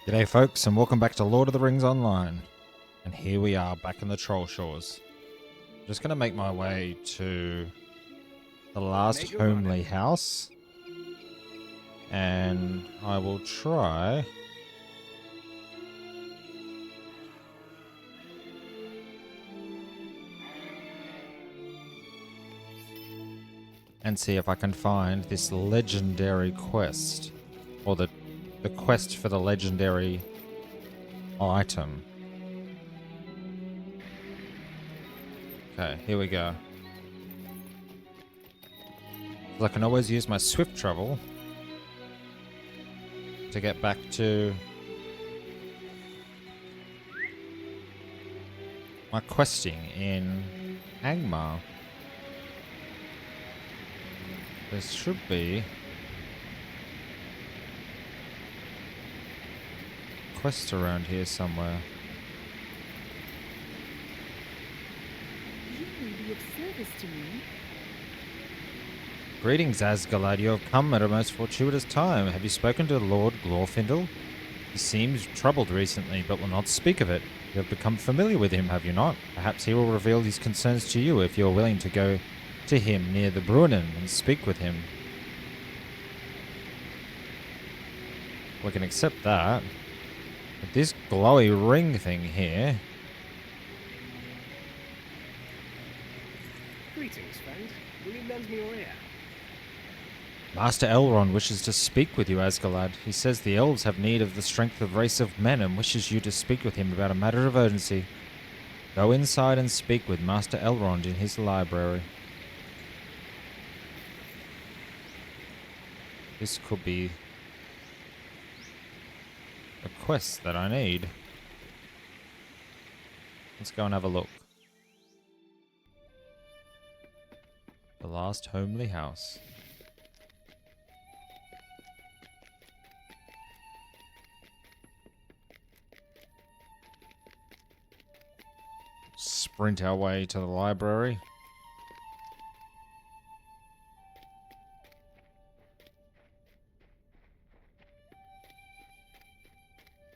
G'day folks and welcome back to Lord of the Rings Online. And here we are back in the Troll Shores. I'm just going to make my way to the last homely house. And I will try and see if I can find this legendary quest. Or the quest for the legendary item. Okay, here we go. I can always use my swift travel to get back to my questing in Angmar. There should be quest around here somewhere. You may be of service to me. Greetings, Asgalad. You have come at a most fortuitous time. Have you spoken to Lord Glorfindel? He seems troubled recently, but will not speak of it. You have become familiar with him, have you not? Perhaps he will reveal his concerns to you if you are willing to go to him near the Brunnen and speak with him. We can accept that. But this glowy ring thing here... Greetings, friend. Will you lend me your ear? Master Elrond wishes to speak with you, Asgalad. He says the elves have need of the strength of race of men and wishes you to speak with him about a matter of urgency. Go inside and speak with Master Elrond in his library. This could be a quest that I need. Let's go and have a look. The last homely house. Sprint our way to the library.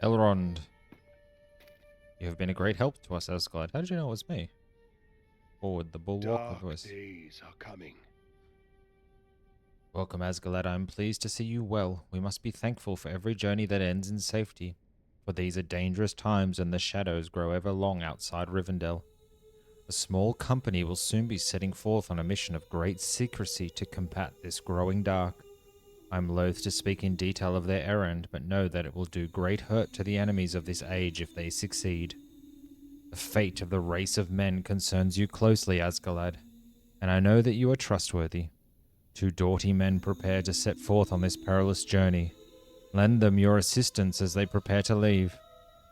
Elrond, you have been a great help to us, Asgard. How did you know it was me? Forward, the bulwark of voice. Days are coming. Welcome, Asgalad. I am pleased to see you well. We must be thankful for every journey that ends in safety, for these are dangerous times and the shadows grow ever long outside Rivendell. A small company will soon be setting forth on a mission of great secrecy to combat this growing dark. I am loath to speak in detail of their errand, but know that it will do great hurt to the enemies of this age if they succeed. The fate of the race of men concerns you closely, Asgalad, and I know that you are trustworthy. Two doughty men prepare to set forth on this perilous journey. Lend them your assistance as they prepare to leave.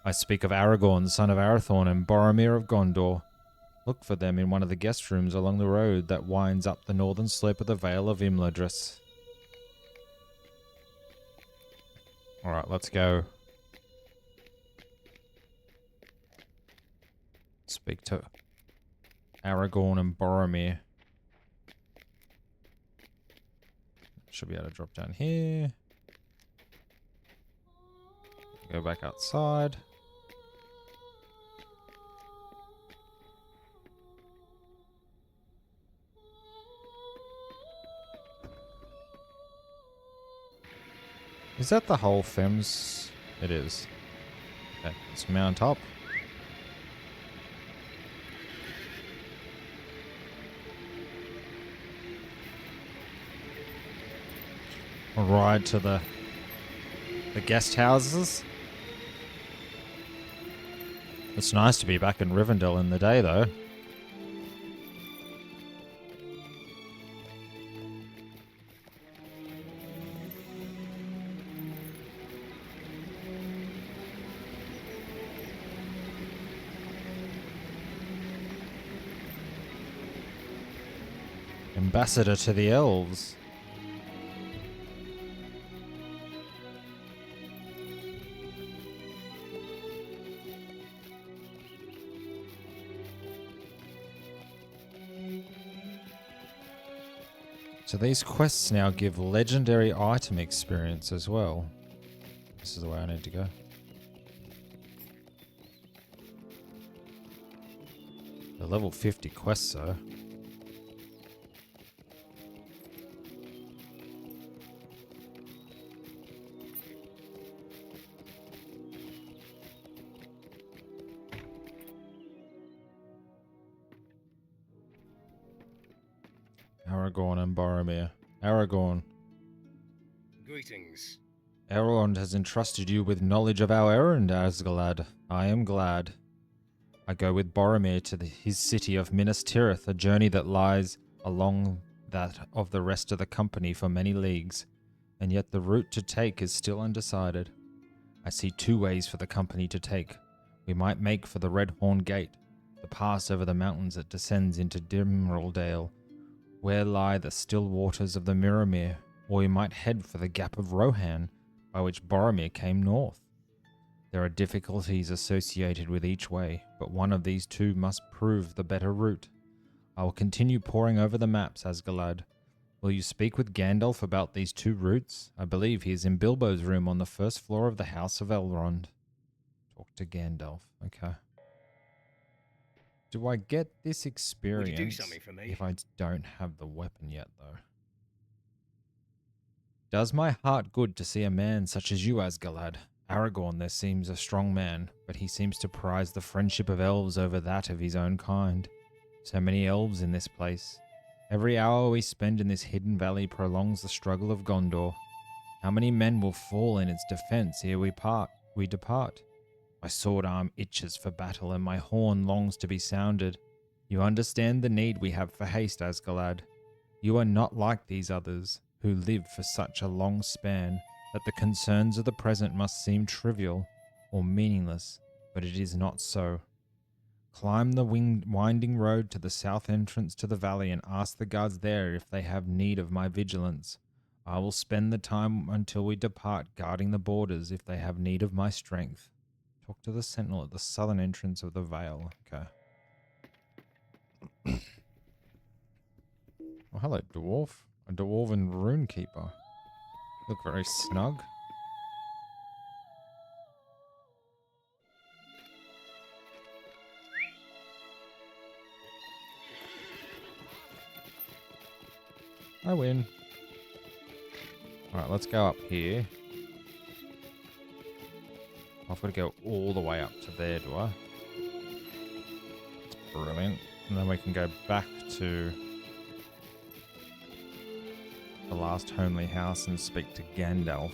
I speak of Aragorn, son of Arathorn, and Boromir of Gondor. Look for them in one of the guest rooms along the road that winds up the northern slope of the Vale of Imladris. Alright, let's go. Speak to Aragorn and Boromir. Should be able to drop down here. Go back outside. Is that the whole Fems? It is. Okay, let's mount up. We'll ride to the guest houses. It's nice to be back in Rivendell in the day, though. Ambassador to the elves. So these quests now give legendary item experience as well. This is the way I need to go. The level 50 quest, though. Aragorn and Boromir. Aragorn. Greetings. Elrond has entrusted you with knowledge of our errand, Asgalad. I am glad. I go with Boromir to his city of Minas Tirith, a journey that lies along that of the rest of the company for many leagues, and yet the route to take is still undecided. I see two ways for the company to take. We might make for the Red Horn Gate, the pass over the mountains that descends into Dimraldale, where lie the still waters of the Mirrormere, or we might head for the Gap of Rohan, by which Boromir came north. There are difficulties associated with each way, but one of these two must prove the better route. I will continue poring over the maps, Asgalad. Will you speak with Gandalf about these two routes? I believe he is in Bilbo's room on the first floor of the House of Elrond. Talk to Gandalf. Okay. Do I get this Would you do experience something for me? if I don't have the weapon yet, though? Does my heart good to see a man such as you, Asgalad? Aragorn there seems a strong man, but he seems to prize the friendship of elves over that of his own kind. So many elves in this place. Every hour we spend in this hidden valley prolongs the struggle of Gondor. How many men will fall in its defense ere we depart? My sword arm itches for battle, and my horn longs to be sounded. You understand the need we have for haste, Asgalad. You are not like these others, who live for such a long span that the concerns of the present must seem trivial or meaningless, but it is not so. Climb the winding road to the south entrance to the valley and ask the guards there if they have need of my vigilance. I will spend the time until we depart guarding the borders if they have need of my strength. Talk to the sentinel at the southern entrance of the vale. Okay. Oh, hello, dwarf. A dwarven rune keeper. Look very snug. I win. Alright, let's go up here. I've got to go all the way up to there, do I? That's brilliant. And then we can go back to the last homely house and speak to Gandalf.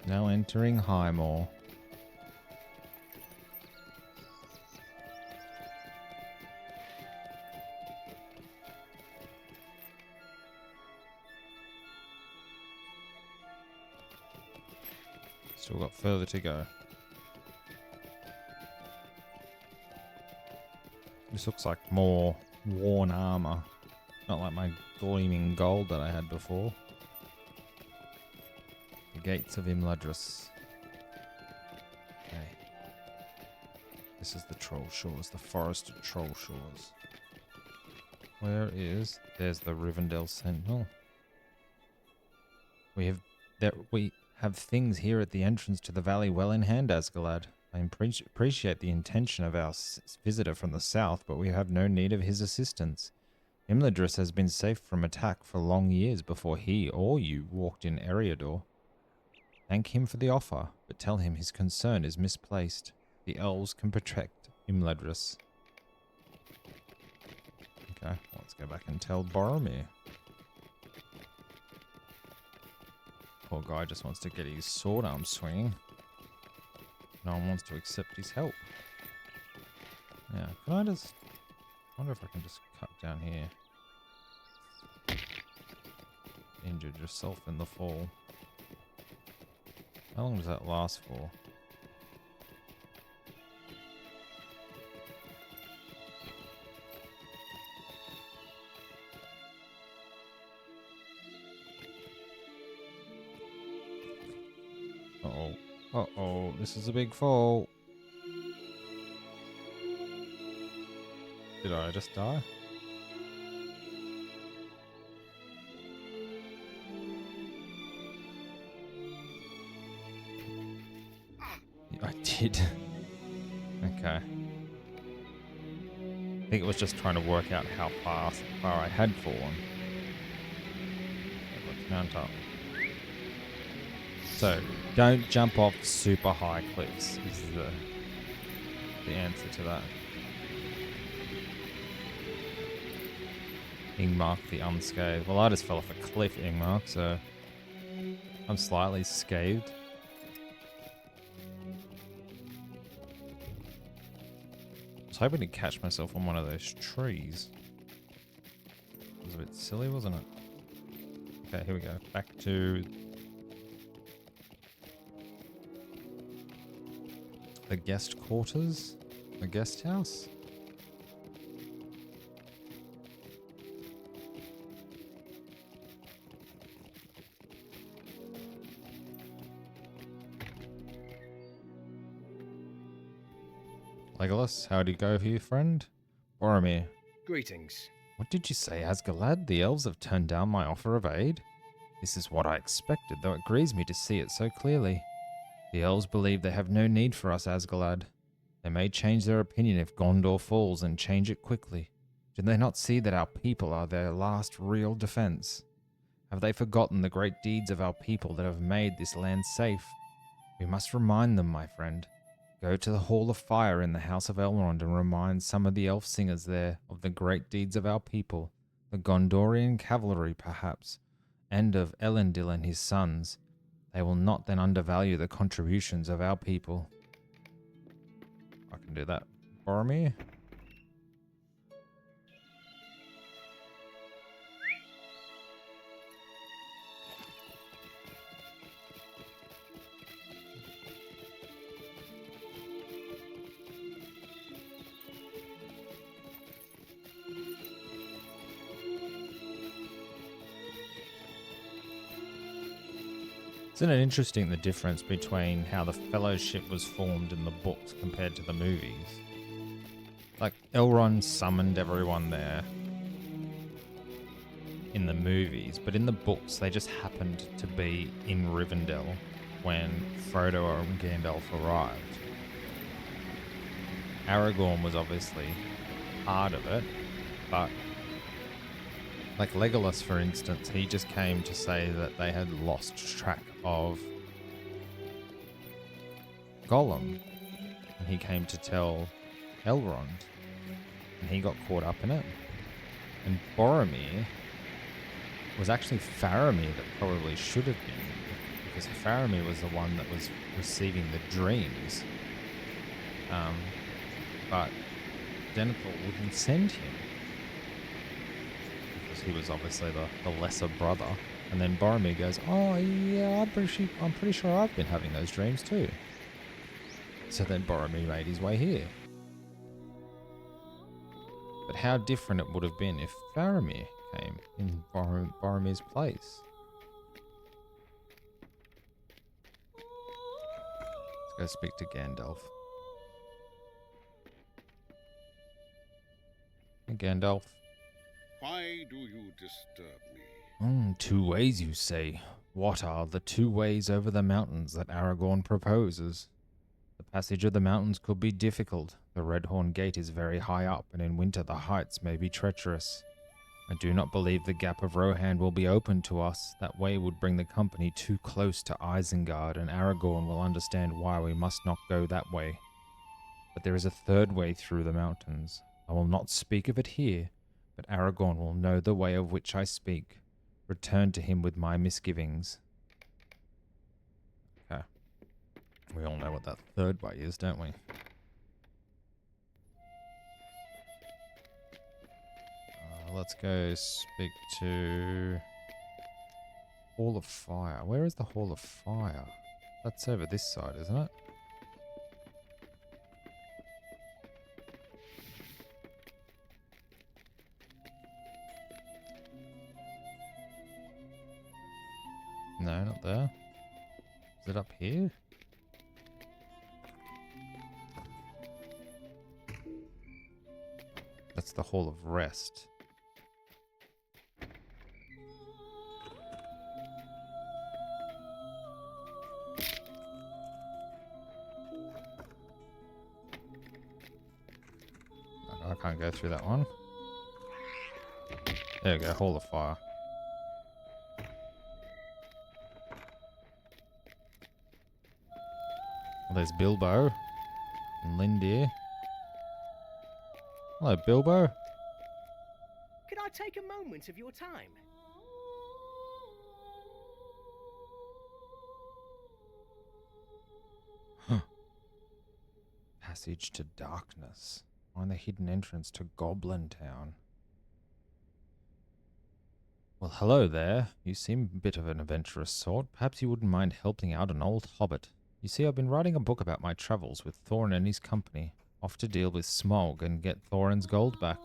Now entering Highmore. Still got further to go. This looks like more worn armor. Not like my gleaming gold that I had before. The gates of Imladris. Okay. This is the Troll Shores, the forested Troll Shores. Where is... There's the Rivendell Sentinel. We have things here at the entrance to the valley well in hand, Asgalad. I appreciate the intention of our visitor from the south, but we have no need of his assistance. Imladris has been safe from attack for long years before he or you walked in Eriador. Thank him for the offer, but tell him his concern is misplaced. The elves can protect Imladris. Okay, let's go back and tell Boromir. Poor guy just wants to get his sword arm swinging. No one wants to accept his help. Yeah, can I just... I wonder if I can just cut down here. injured yourself in the fall. How long does that last for? Uh-oh. Uh-oh, this is a big fall. Did I just die? I did. Okay. I think it was just trying to work out how far I had fallen. Let's mount up. So, don't jump off super high cliffs is the answer to that. Ingmark the unscathed. Well, I just fell off a cliff, Ingmark, so I'm slightly scathed. I was hoping to catch myself on one of those trees. It was a bit silly, wasn't it? Okay, here we go. Back to the guest quarters, the guest house. Legolas, how do you go for you, friend? Boromir, Greetings. what did you say, Asgalad? The elves have turned down my offer of aid? This is what I expected, though it grieves me to see it so clearly. The elves believe they have no need for us, Asgalad. They may change their opinion if Gondor falls, and change it quickly. Do they not see that our people are their last real defense? Have they forgotten the great deeds of our people that have made this land safe? We must remind them, my friend. Go to the Hall of Fire in the House of Elrond and remind some of the elf singers there of the great deeds of our people, the Gondorian cavalry perhaps, and of Elendil and his sons. They will not then undervalue the contributions of our people. I can do that. Boromir? Isn't it interesting the difference between how the Fellowship was formed in the books compared to the movies? Like, Elrond summoned everyone there in the movies, but in the books they just happened to be in Rivendell when Frodo and Gandalf arrived. Aragorn was obviously part of it, but like Legolas, for instance, he just came to say that they had lost track of Gollum. And he came to tell Elrond. And he got caught up in it. And Boromir was actually Faramir that probably should have been. Because Faramir was the one that was receiving the dreams. But Denethor wouldn't send him. He was obviously the lesser brother, and then Boromir goes, "Oh yeah, I'm pretty sure I've been having those dreams too." So then Boromir made his way here. But how different it would have been if Faramir came in Boromir's place. Let's go speak to Gandalf. Hey, Gandalf. Why do you disturb me? 2 ways, you say. What are the 2 ways over the mountains that Aragorn proposes? The passage of the mountains could be difficult. The Redhorn Gate is very high up, and in winter the heights may be treacherous. I do not believe the Gap of Rohan will be open to us. That way would bring the company too close to Isengard, and Aragorn will understand why we must not go that way. But there is a 3rd way through the mountains. I will not speak of it here, but Aragorn will know the way of which I speak. Return to him with my misgivings. Okay. We all know what that 3rd way is, don't we? Let's go speak to Hall of Fire. Where is the Hall of Fire? That's over this side, isn't it? No, not there. Is it up here? That's the Hall of Rest. I can't go through that one. There we go, Hall of Fire. Well, there's Bilbo and Lindir. Hello, Bilbo. Could I take a moment of your time? Passage to Darkness. Find the hidden entrance to Goblin Town. Well, hello there. You seem a bit of an adventurous sort. Perhaps you wouldn't mind helping out an old hobbit. You see, I've been writing a book about my travels with Thorin and his company, off to deal with Smaug and get Thorin's gold back.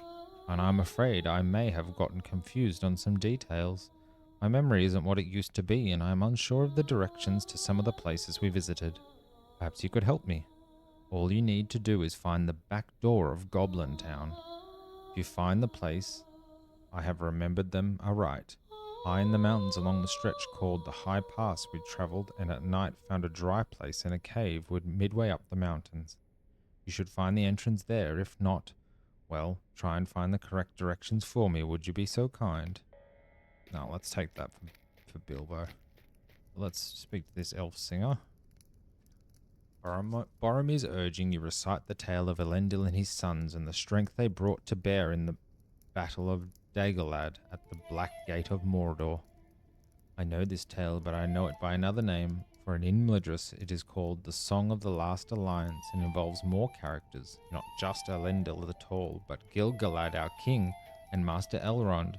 And I'm afraid I may have gotten confused on some details. My memory isn't what it used to be, and I'm unsure of the directions to some of the places we visited. Perhaps you could help me. All you need to do is find the back door of Goblin Town. If you find the place, I have remembered them aright. High in the mountains along the stretch called the High Pass we travelled, and at night found a dry place in a cave midway up the mountains. You should find the entrance there. If not, well, try and find the correct directions for me. Would you be so kind? Now, let's take that for Bilbo. Let's speak to this elf singer. Boromir's urging you recite the tale of Elendil and his sons and the strength they brought to bear in the Battle of Dagorlad at the Black Gate of Mordor. I know this tale, but I know it by another name, for in Imladris it is called the Song of the Last Alliance and involves more characters, not just Elendil the Tall, but Gil-galad our king, and Master Elrond,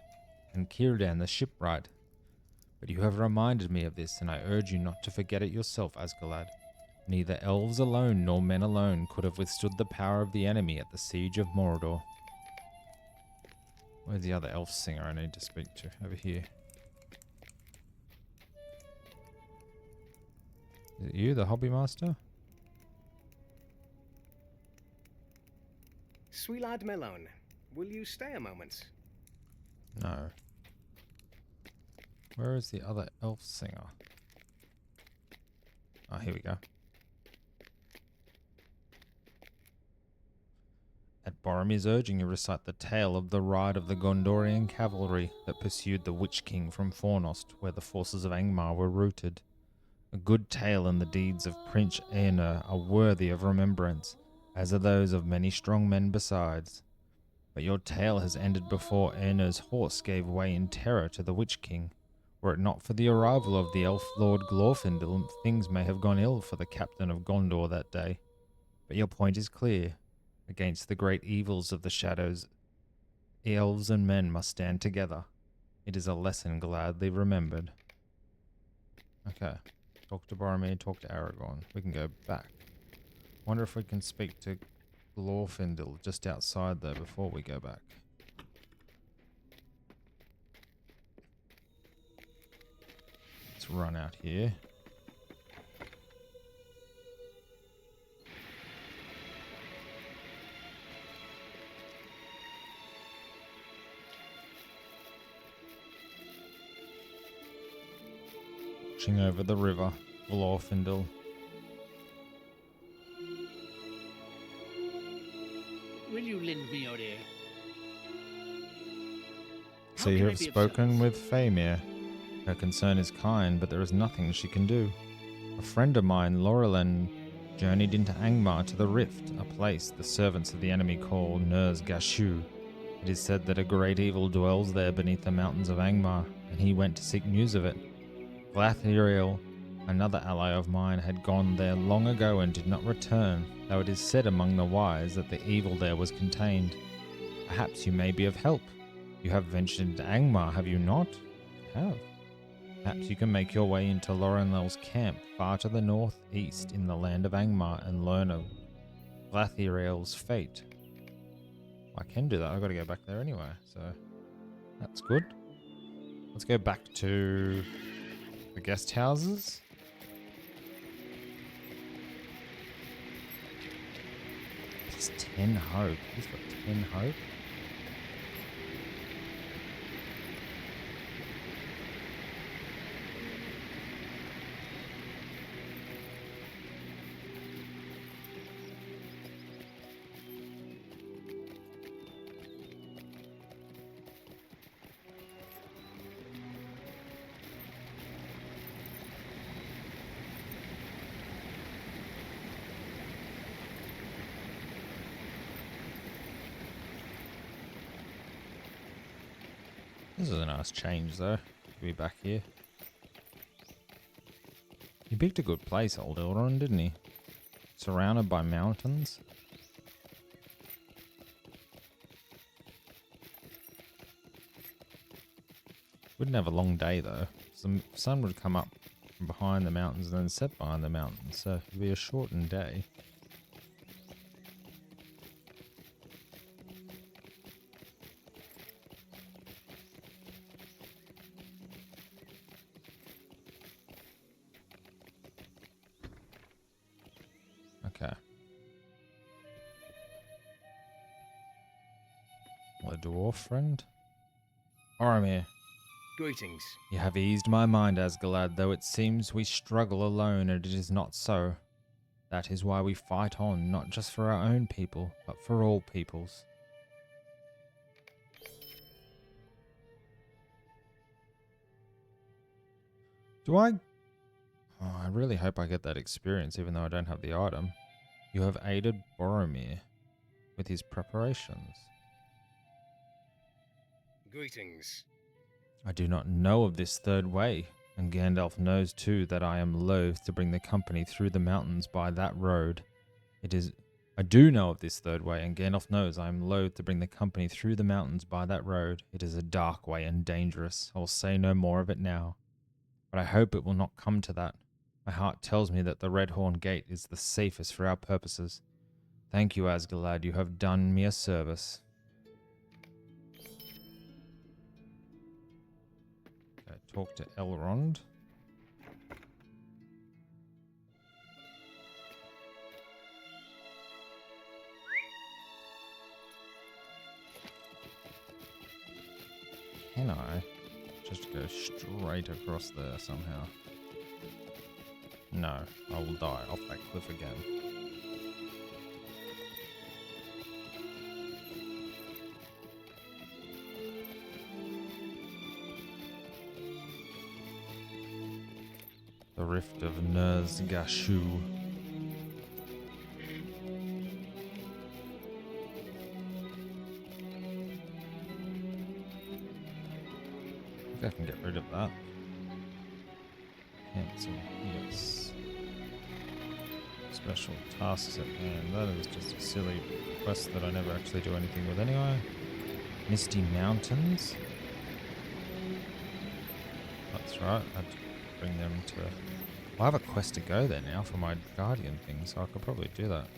and Círdan the shipwright. But you have reminded me of this, and I urge you not to forget it yourself, Asgalad. Neither elves alone nor men alone could have withstood the power of the enemy at the siege of Mordor. Where's the other elf singer I need to speak to? Over here. Is it you, the hobby master? Sweet lad Melon, will you stay a moment? No. Where is the other elf singer? Oh, here we go. At Boromir's urging, you recite the tale of the ride of the Gondorian cavalry that pursued the Witch King from Fornost, where the forces of Angmar were routed. A good tale, and the deeds of Prince Éomer are worthy of remembrance, as are those of many strong men besides. But your tale has ended before Éomer's horse gave way in terror to the Witch King. Were it not for the arrival of the elf lord Glorfindel, things may have gone ill for the captain of Gondor that day. But your point is clear. Against the great evils of the shadows, elves and men must stand together. It is a lesson gladly remembered. Okay. Talk to Boromir, talk to Aragorn. We can go back. Wonder if we can speak to Glorfindel just outside there before we go back. Let's run out here. Watching over the river, Glorfindel. Will you lend me your ear? So you have spoken with Faemir. Her concern is kind, but there is nothing she can do. A friend of mine, Laurelin, journeyed into Angmar to the Rift, a place the servants of the enemy call Nurz Gashu. It is said that a great evil dwells there beneath the mountains of Angmar, and he went to seek news of it. Glathiriel, another ally of mine, had gone there long ago and did not return, though it is said among the wise that the evil there was contained. Perhaps you may be of help. You have ventured into Angmar, have you not? You have. Perhaps you can make your way into Lorelein's camp far to the northeast in the land of Angmar and learn of Glathiriel's fate. I can do that. I've got to go back there anyway, so that's good. Let's go back to the guest houses. Plus 10 hope. He's got 10 hope. This is a nice change, though, to be back here. He picked a good place, old Elrond, didn't he? Surrounded by mountains. Wouldn't have a long day, though. The sun would come up from behind the mountains and then set behind the mountains, so it'd be a shortened day. Okay. The dwarf friend? Boromir, Greetings. you have eased my mind, Asgalad, though it seems we struggle alone, and it is not so. That is why we fight on, not just for our own people, but for all peoples. Do I... Oh, I really hope I get that experience, even though I don't have the item. You have aided Boromir with his preparations. Greetings. I do not know of this third way, and Gandalf knows too that I am loath to bring the company through the mountains by that road. I do know of this third way, and Gandalf knows I am loath to bring the company through the mountains by that road. It is a dark way and dangerous. I will say no more of it now, but I hope it will not come to that. My heart tells me that the Redhorn Gate is the safest for our purposes. Thank you, Asgalad. You have done me a service. Okay, talk to Elrond. Can I just go straight across there somehow? No, I will die off that cliff again. The Rift of Ner'zgashu. I think I can get rid of that. Cancel, yes. Special tasks at hand. That is just a silly quest that I never actually do anything with anyway. Misty Mountains. That's right. I'd bring them to... I have a quest to go there now for my guardian thing, so I could probably do that.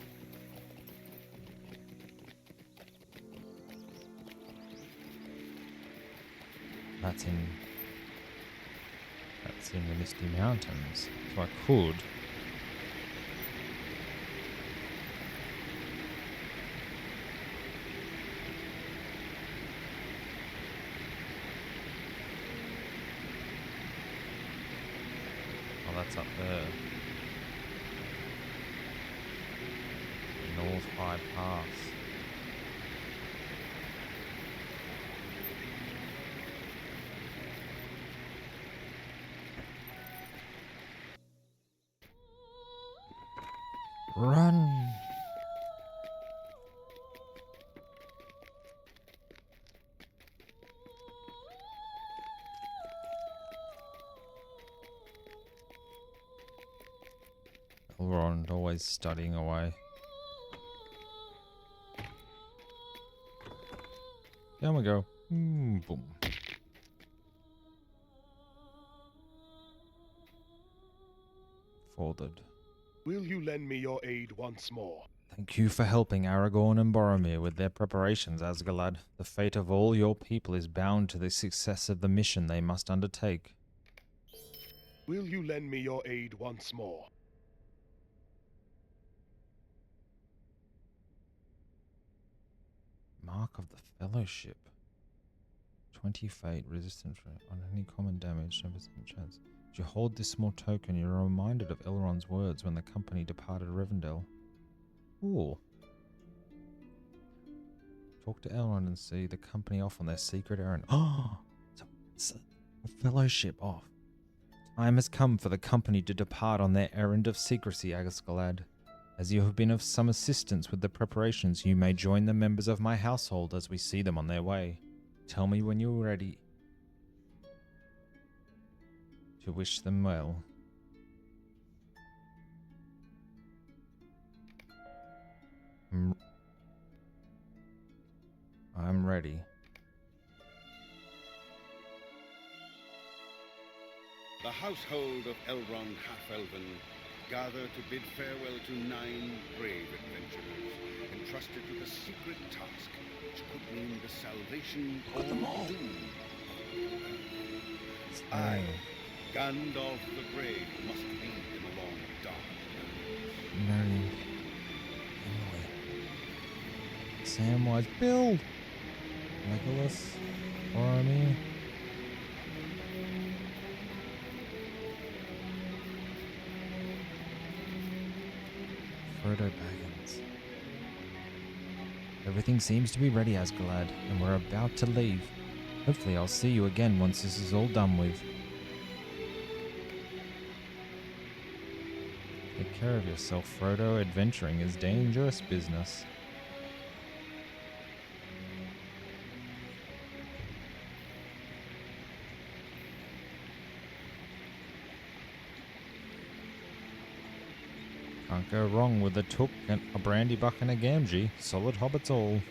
That's in the Misty Mountains, so I could. Oh, that's up there. North High Pass. Run! Elrond always studying away. Down we go. Boom. Fathered. Will you lend me your aid once more? Thank you for helping Aragorn and Boromir with their preparations, Asgalad. The fate of all your people is bound to the success of the mission they must undertake. Will you lend me your aid once more? Mark of the Fellowship. 20 fate, resistance on any common damage, 10% chance. As you hold this small token, you're reminded of Elrond's words when the company departed Rivendell. Ooh. Talk to Elrond and see the company off on their secret errand. Oh! It's a fellowship off. Time has come for the company to depart on their errand of secrecy, Asgalad. As you have been of some assistance with the preparations, you may join the members of my household as we see them on their way. Tell me when you are ready to wish them well. I'm ready. The household of Elrond Half-Elven gather to bid farewell to 9 brave adventurers entrusted with a secret task which could mean the salvation or doom. I, Gandalf the Grey, must lead them along dark roads. Merry. Samwise. Bill! Legolas. Boromir. Frodo Baggins. Everything seems to be ready, Asgalad, and we're about to leave. Hopefully I'll see you again once this is all done with. Take care of yourself, Frodo. Adventuring is dangerous business. Can't go wrong with a took and a brandy buck and a Gamgee. Solid hobbits all.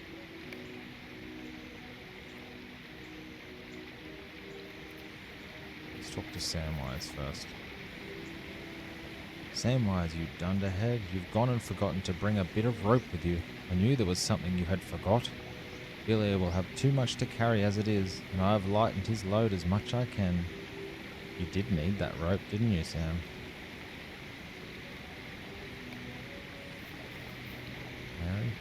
Let's talk to Samwise first. Samwise, you dunderhead, you've gone and forgotten to bring a bit of rope with you. I knew there was something you had forgot. Billy will have too much to carry as it is, and I have lightened his load as much I can. You did need that rope, didn't you, Sam? Mary?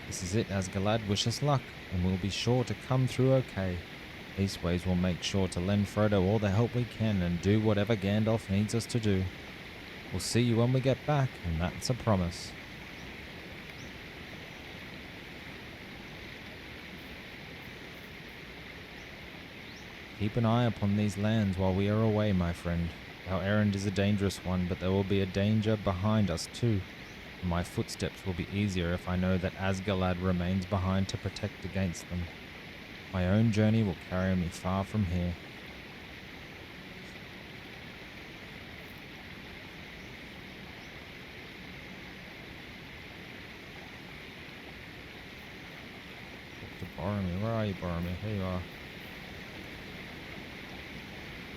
This is it, Asgalad. Wish us luck, and we'll be sure to come through okay. Leastways, we'll make sure to lend Frodo all the help we can and do whatever Gandalf needs us to do. We'll see you when we get back, and that's a promise. Keep an eye upon these lands while we are away, my friend. Our errand is a dangerous one, but there will be a danger behind us too. And my footsteps will be easier if I know that Asgalad remains behind to protect against them. My own journey will carry me far from here. Boromir, where are you, Boromir? Here you are.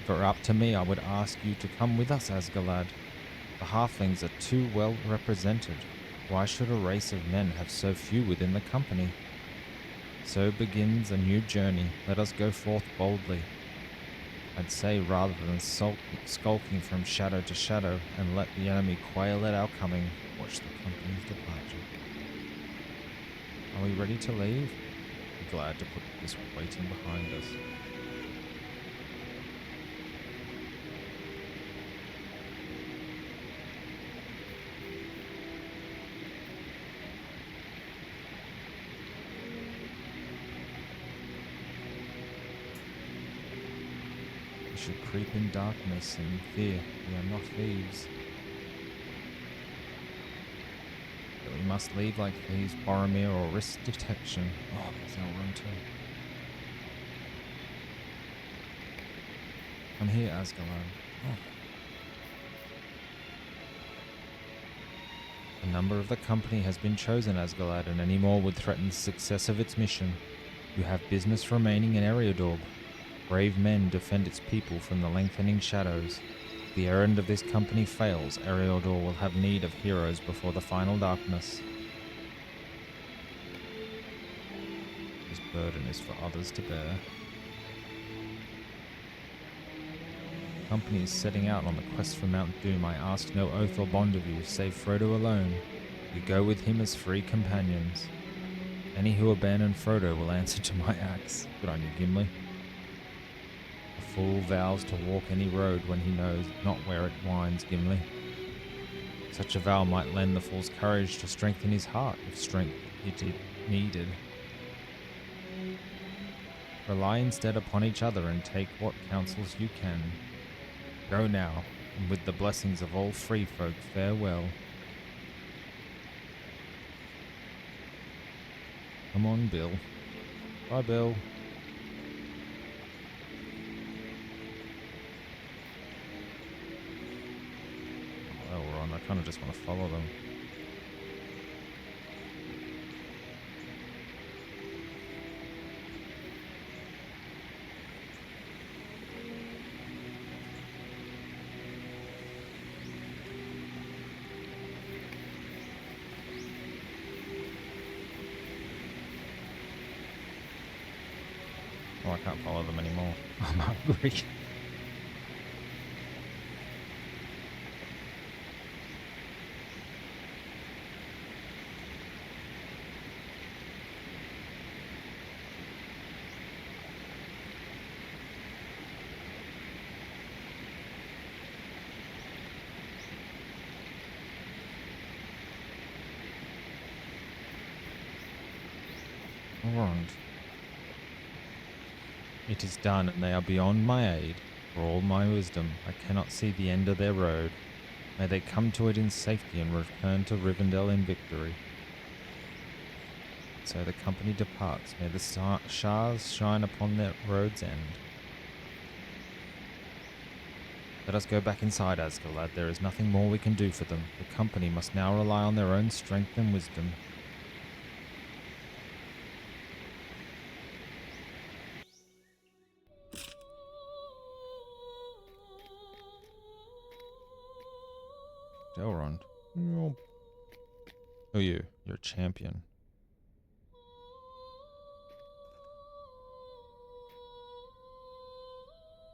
If it were up to me, I would ask you to come with us, Asgalad. The halflings are too well represented. Why should a race of men have so few within the company? So begins a new journey. Let us go forth boldly. I'd say rather than skulking from shadow to shadow and let the enemy quail at our coming, watch the company's departure. Are we ready to leave? Glad to put this waiting behind us. We should creep in darkness and fear. We are not thieves. We must leave like thieves, Boromir, or risk detection. Oh, there's Elrond too. Come here, Asgalad. Oh. A number of the company has been chosen, Asgalad, and any more would threaten the success of its mission. You have business remaining in Eriador. Brave men defend its people from the lengthening shadows. the errand of this company fails, Eriodor will have need of heroes before the final darkness. This burden is for others to bear. The company is setting out on the quest for Mount Doom. I ask no oath or bond of you, save Frodo alone. You go with him as free companions. Any who abandon Frodo will answer to my axe. Good on you, Gimli. A fool vows to walk any road when he knows not where it winds, Gimli. Such a vow might lend the fool's courage to strengthen his heart, if strength it needed. Rely instead upon each other and take what counsels you can. Go now, and with the blessings of all free folk, farewell. Come on, Bill. Bye, Bill. Oh, Elrond, I kind of just want to follow them. Oh, I can't follow them anymore. I'm hungry. Elrond. It is done, and they are beyond my aid. For all my wisdom, I cannot see the end of their road. May they come to it in safety and return to Rivendell in victory. So the company departs. May the stars shine upon their road's end. Let us go back inside, Asgard. There is nothing more we can do for them. The company must now rely on their own strength and wisdom. Elrond. Who are you? You're a champion.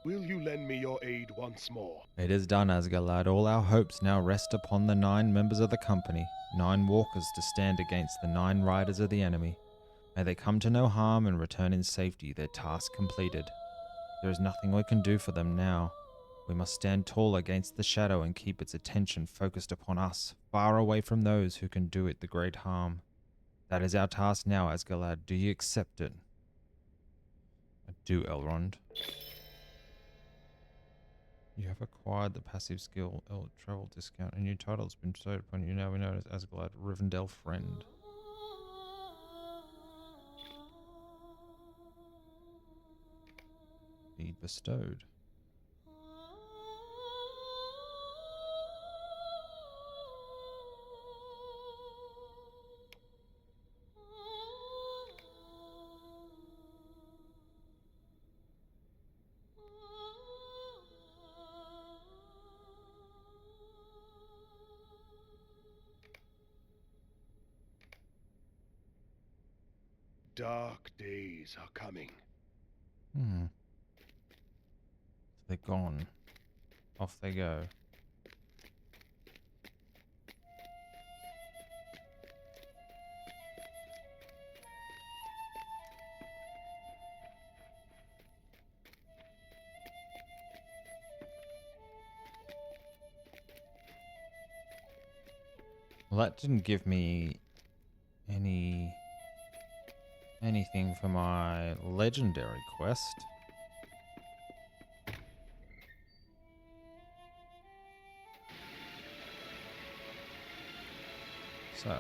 Will you lend me your aid once more? It is done, Asgard. All our hopes now rest upon the 9 members of the company, 9 walkers to stand against the 9 riders of the enemy. May they come to no harm and return in safety, their task completed. There is nothing we can do for them now. We must stand tall against the shadow and keep its attention focused upon us, far away from those who can do it the great harm. That is our task now, Asgard. Do you accept it? I do, Elrond. You have acquired the passive skill travel discount. A new title has been bestowed upon you. Now we know as Asgard, Rivendell Friend. Be bestowed. Dark days are coming. They're gone. Off they go. Well, that didn't give me anything for my legendary quest. So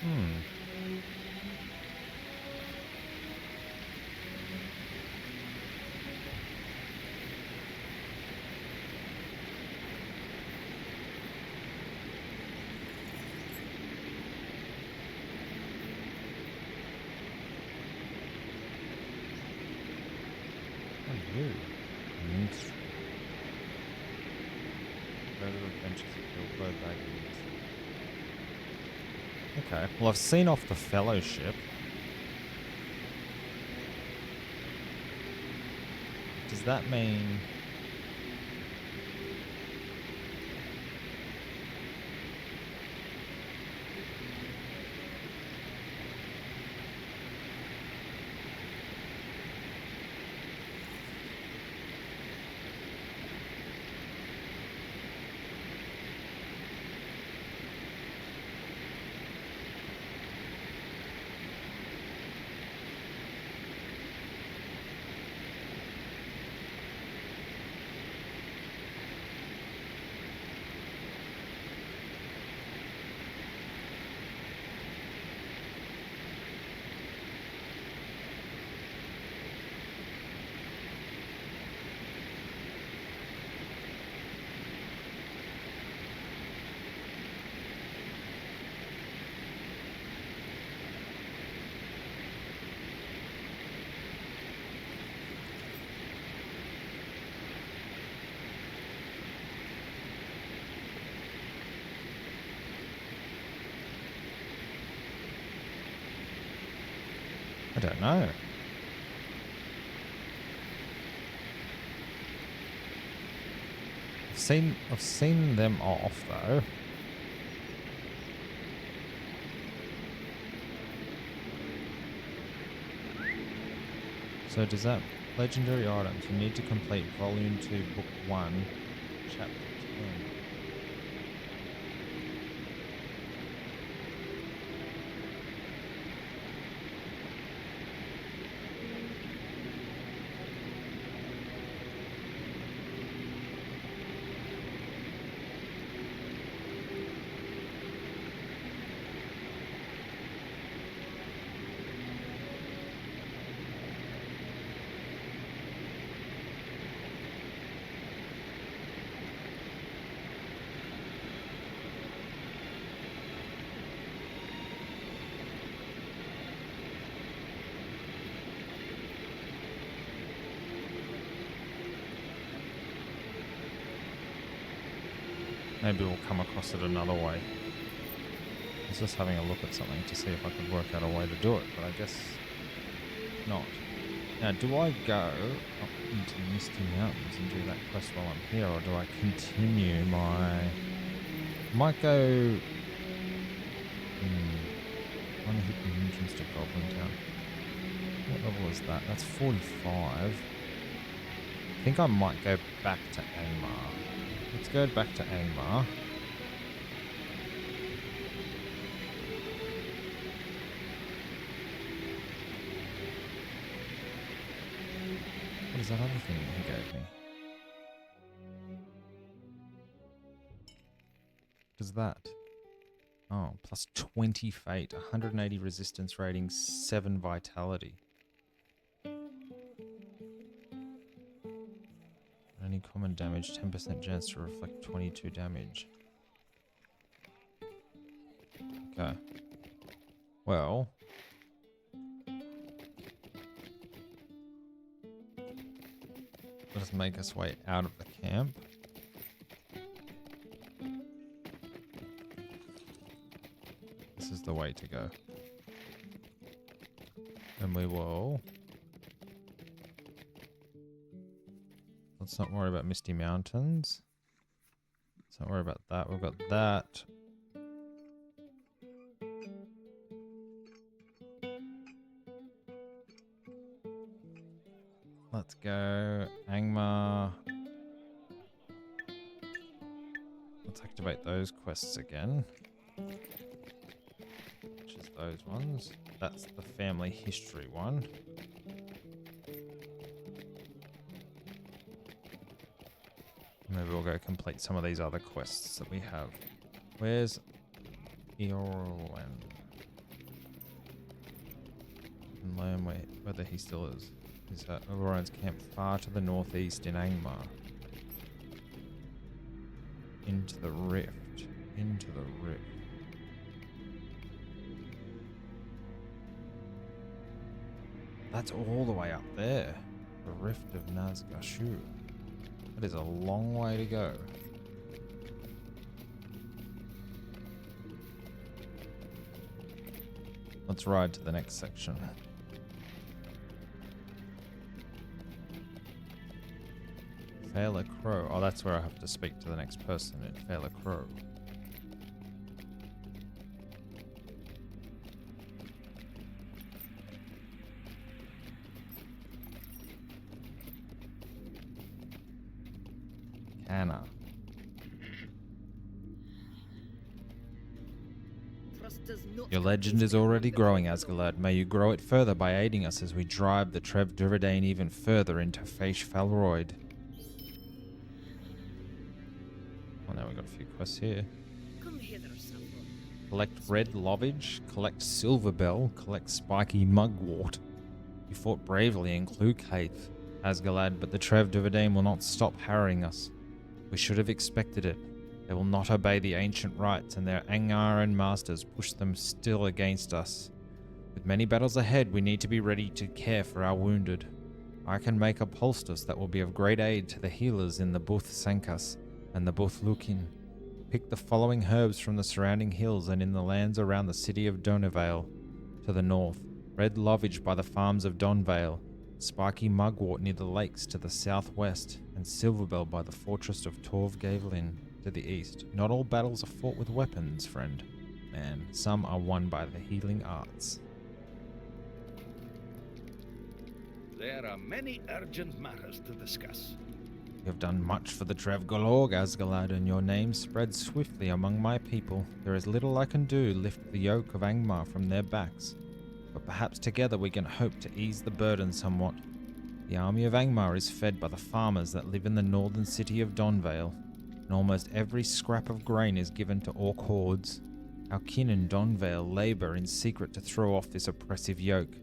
Hmm. What are you? Minstrel. Further adventures of Bilbo Baggins. Okay. Well, I've seen off the Fellowship. Does that mean... I don't know. I've seen them off though. So does that legendary items? You need to complete volume 2, book 1, chapter 10. Maybe we'll come across it another way. I was just having a look at something to see if I could work out a way to do it, but I guess not. Now, do I go up into the Misty Mountains and do that quest while I'm here, or do I continue my... Might go... Find a hidden entrance to Goblin Town. What level is that? That's 45. I think I might go back to Angmar. Let's go back to Angmar. What is that other thing he gave me? What is that? Oh, plus 20 fate, 180 resistance rating, 7 vitality. Any common damage, 10% chance to reflect 22 damage. Okay. Well. Let us make us way out of the camp. This is the way to go. And we will... Let's not worry about Misty Mountains. Let's not worry about that. We've got that. Let's go Angmar. Let's activate those quests again. Which is those ones. That's the family history one. Maybe we'll go complete some of these other quests that we have. Where's Eorwen? and learn whether he still is. Is Elrond's camp far to the northeast in Angmar? Into the rift. Into the rift. That's all the way up there. The rift of Nazgûl. That is a long way to go. Let's ride to the next section. Fairla Crow. Oh, that's where I have to speak to the next person in Fairla Crow. Anna. Your legend is already growing, Asgalad. May you grow it further by aiding us as we drive the Trev Duradane even further into Faish Falroyd. Oh, now we've got a few quests here. Collect Red Lovage, collect Silverbell, collect Spiky Mugwort. You fought bravely in Cluecaith, Asgalad, but the Trev Duradane will not stop harrying us. We should have expected it. They will not obey the ancient rites, and their Angmaren masters push them still against us. With many battles ahead, we need to be ready to care for our wounded. I can make a poultice that will be of great aid to the healers in the Buth Sankas and the Buth Lukin. Pick the following herbs from the surrounding hills and in the lands around the city of Donavale. To the north, Red Lovage by the farms of Donvale, Spiky Mugwort near the lakes to the southwest, and Silverbell by the fortress of Torv Gavelin to the east. Not all battles are fought with weapons, friend. Man, some are won by the healing arts. There are many urgent matters to discuss. You have done much for the Trev Golorg, Asgalad, and your name spreads swiftly among my people. There is little I can do lift the yoke of Angmar from their backs, but perhaps together we can hope to ease the burden somewhat. The army of Angmar is fed by the farmers that live in the northern city of Donvale, and almost every scrap of grain is given to Orc hordes. Our kin in Donvale labour in secret to throw off this oppressive yoke.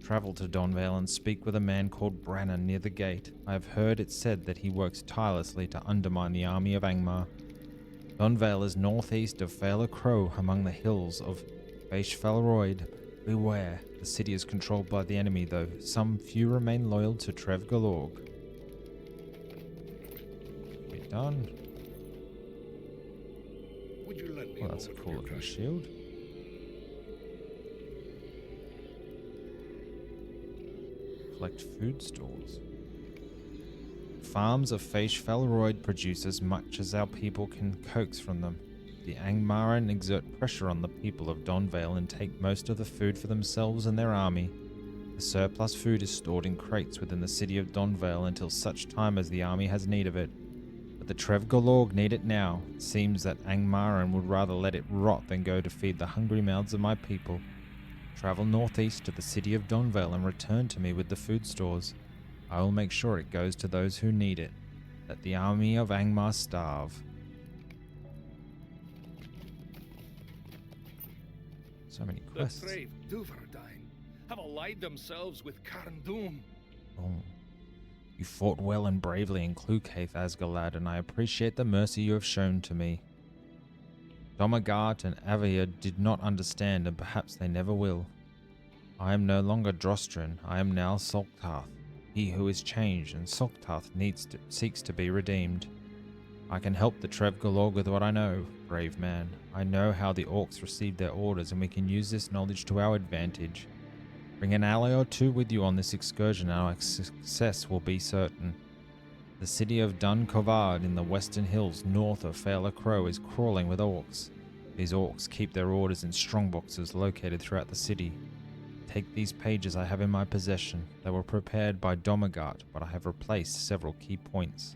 Travel to Donvale and speak with a man called Brannon near the gate. I have heard it said that he works tirelessly to undermine the army of Angmar. Donvale is northeast of Fairla Crow among the hills of Faish Falroyd. Beware, the city is controlled by the enemy, though some few remain loyal to Trev Golorg. We done? Would you lend me Well, that's a moment of cool your looking time? shield. Collect food stores. Farms of Faish Falroyd produce as much as our people can coax from them. The Angmaren exert pressure on the people of Donvale and take most of the food for themselves and their army. The surplus food is stored in crates within the city of Donvale until such time as the army has need of it. But the Trev Golorg need it now. It seems that Angmaren would rather let it rot than go to feed the hungry mouths of my people. Travel northeast to the city of Donvale and return to me with the food stores. I will make sure it goes to those who need it. Let the army of Angmar starve. So many The quests. Trave Duvardine have allied themselves with Carndum. Oh. You fought well and bravely in Cluecaith, Asgalad, and I appreciate the mercy you have shown to me. Domagart and Avia did not understand, and perhaps they never will. I am no longer Drostrin. I am now Solktarth, he who is changed, and Solktarth seeks to be redeemed. I can help the Trev Golorg with what I know, brave man. I know how the Orcs received their orders, and we can use this knowledge to our advantage. Bring an ally or two with you on this excursion, and our success will be certain. The city of Dun Kovard in the western hills north of Fairla Crow is crawling with Orcs. These Orcs keep their orders in strongboxes located throughout the city. Take these pages I have in my possession. They were prepared by Domagart, but I have replaced several key points.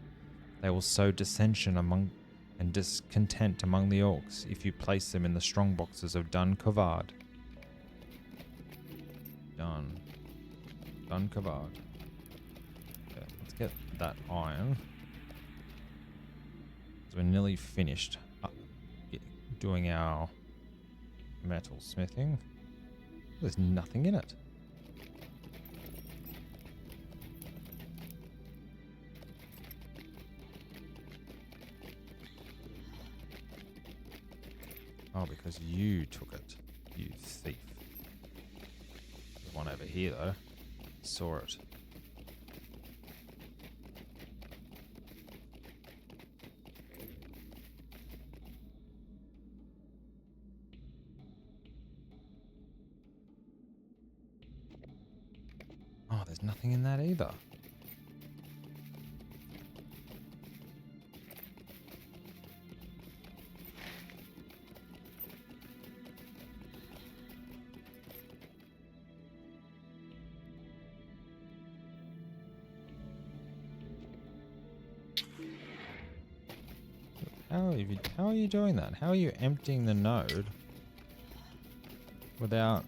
They will sow dissension among and discontent among the Orcs if you place them in the strongboxes of Dun Kovard. Dun Kovard. Okay, let's get that iron. So we're nearly finished doing our metal smithing. There's nothing in it. Oh, because you took it, you thief. There's one over here, though. Saw it. Oh, there's nothing in that either. How are you doing that? How are you emptying the node without...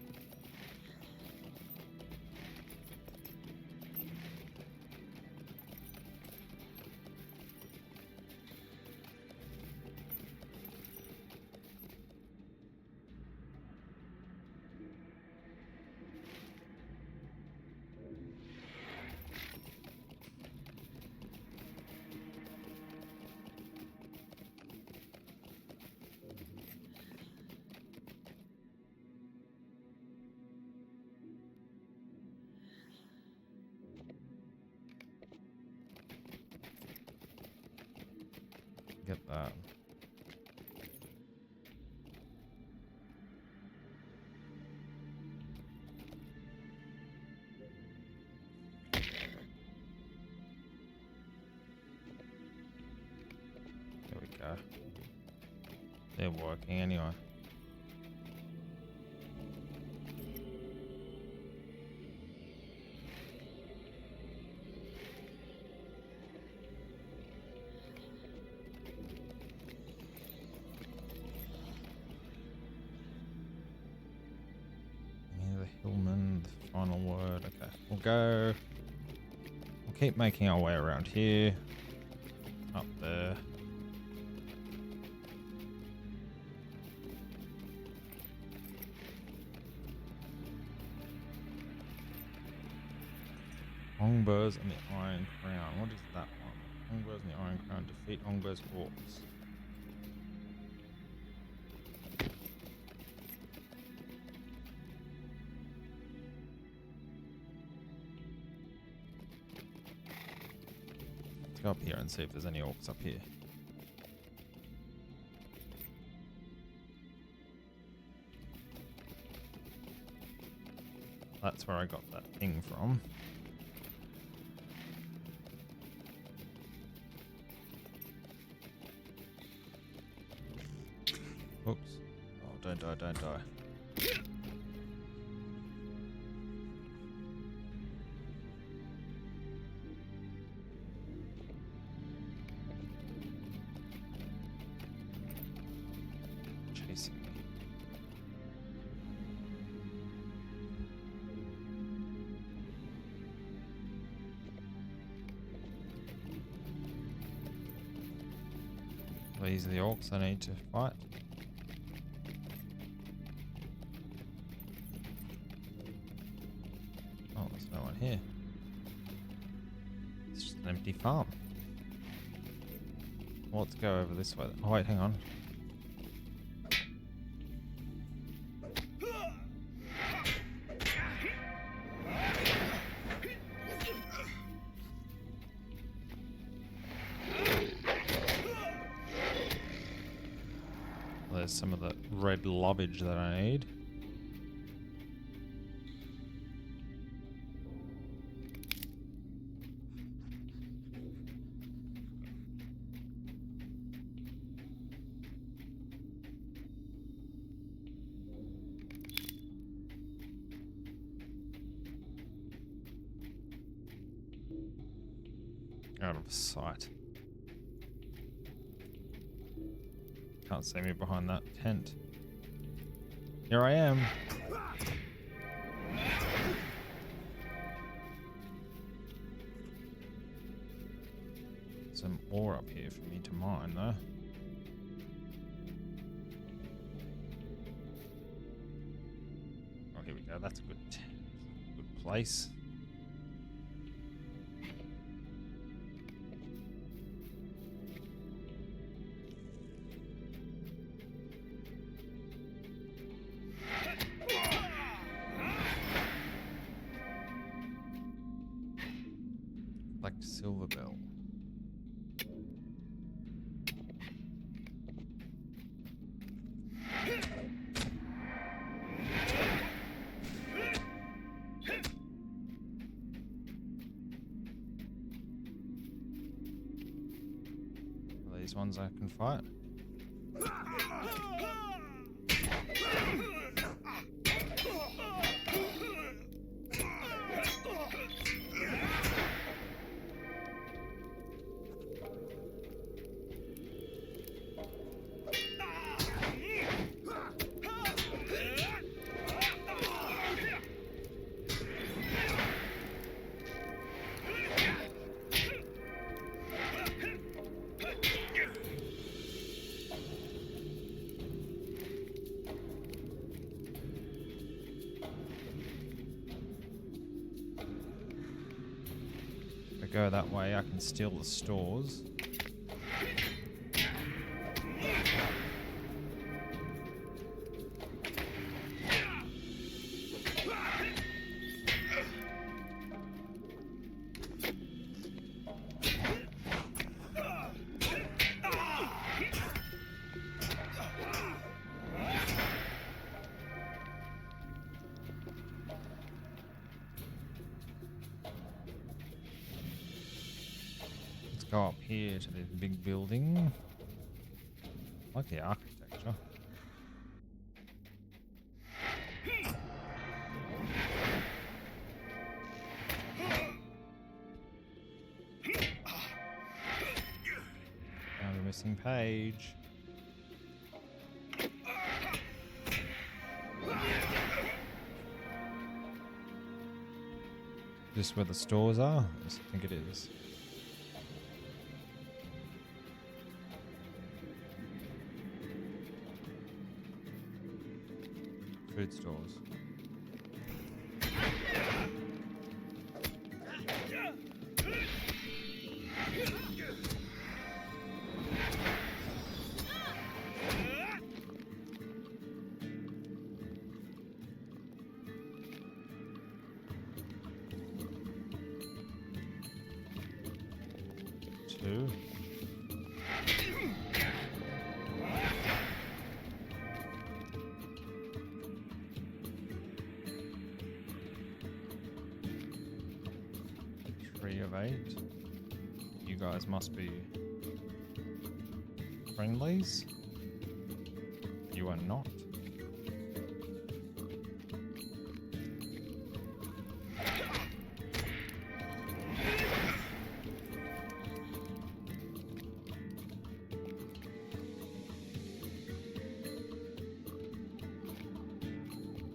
Get that. There we go. They're working anyway. Hillman, the final word. Okay, we'll go. We'll keep making our way around here. Up there. Ongburs and the Iron Crown. What is that one? Ongburs and the Iron Crown defeat Ongburs orcs. Go up here and see if there's any orcs up here. That's where I got that thing from. Oops. Oh, don't die, don't die. Chasing me. These are the orcs I need to fight. Oh, there's no one here. It's just an empty farm. Well, let's go over this way. Oh, wait, hang on. There's some of the red lovage that I need. Out of sight. Can't see me behind that tent. Here I am. Some ore up here for me to mine, though. Oh, here we go. That's a good place. these ones I can fight. If I go that way, I can steal the stores. Go up here to this big building. I like the architecture. Found a missing page. Is this where the stores are? Yes, I think it is. Food stores. Two. Of 8. You guys must be friendlies. You are not.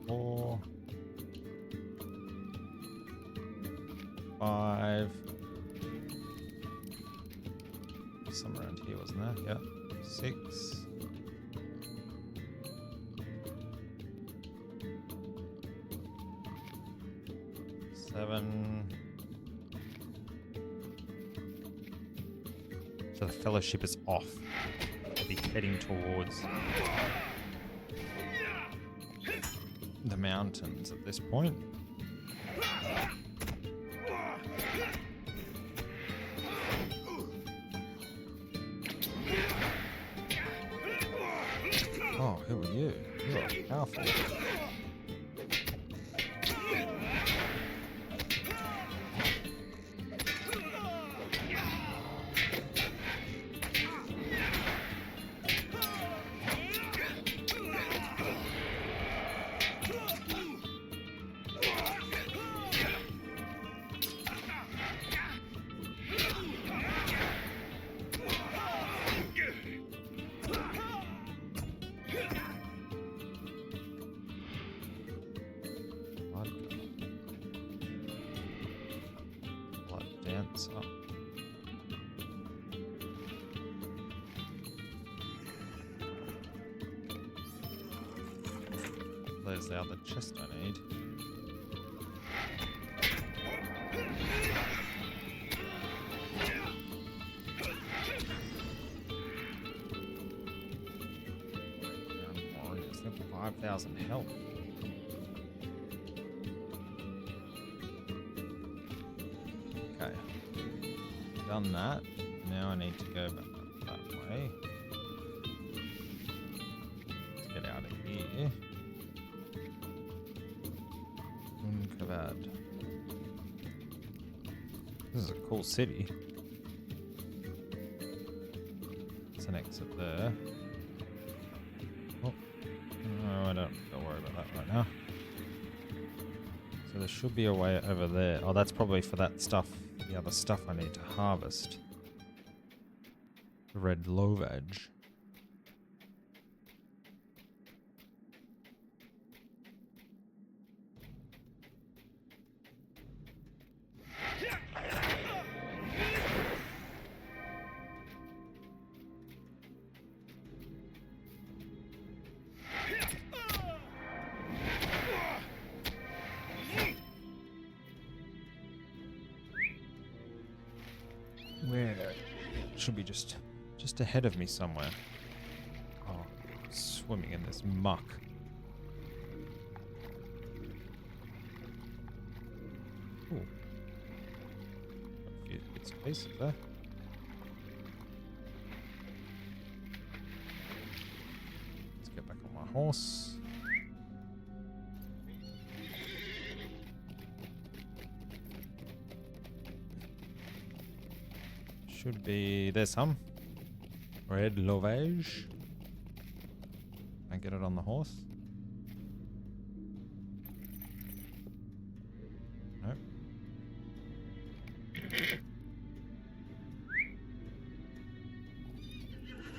Four. 5. Somewhere around here, wasn't there? Yep. 6. 7. So the fellowship is off. They'll be heading towards the mountains at this point. Oh, who are you? You are powerful. Up. There's the other chest I need. Warriors, level 5,000 health. Okay. Done that. Now I need to go back that way. Let's get out of here. Unkavad. This is a cool city. Don't worry about that right now. So there should be a way over there. Oh, that's probably for that stuff, the other stuff I need to harvest. The red lovage. Where? Should be just ahead of me somewhere. Oh, swimming in this muck. Ooh. A few bits and pieces there. Let's get back on my horse. Should be, there's some red lovage. I get it on the horse. Nope. Is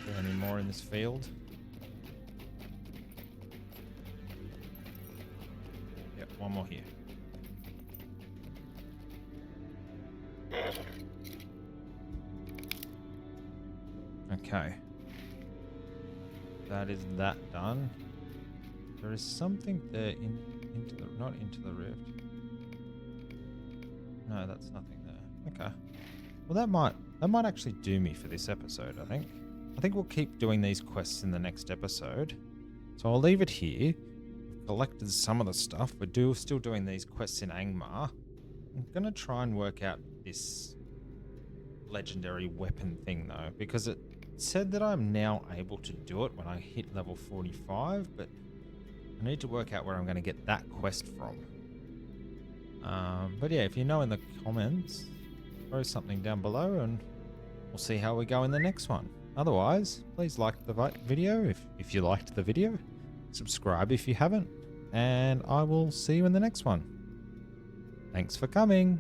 there any more in this field? Yep, one more here. Okay. That is that done. There is something there into the, not into the rift. No, that's nothing there. Okay. Well, that might actually do me for this episode, I think. I think we'll keep doing these quests in the next episode. So I'll leave it here. We've collected some of the stuff. We're still doing these quests in Angmar. I'm gonna try and work out this legendary weapon thing though, because it said that I'm now able to do it when I hit level 45, but I need to work out where I'm going to get that quest from. But yeah, if you know in the comments, throw something down below and we'll see how we go in the next one. Otherwise, please like the video if you liked the video, subscribe if you haven't, and I will see you in the next one. Thanks for coming.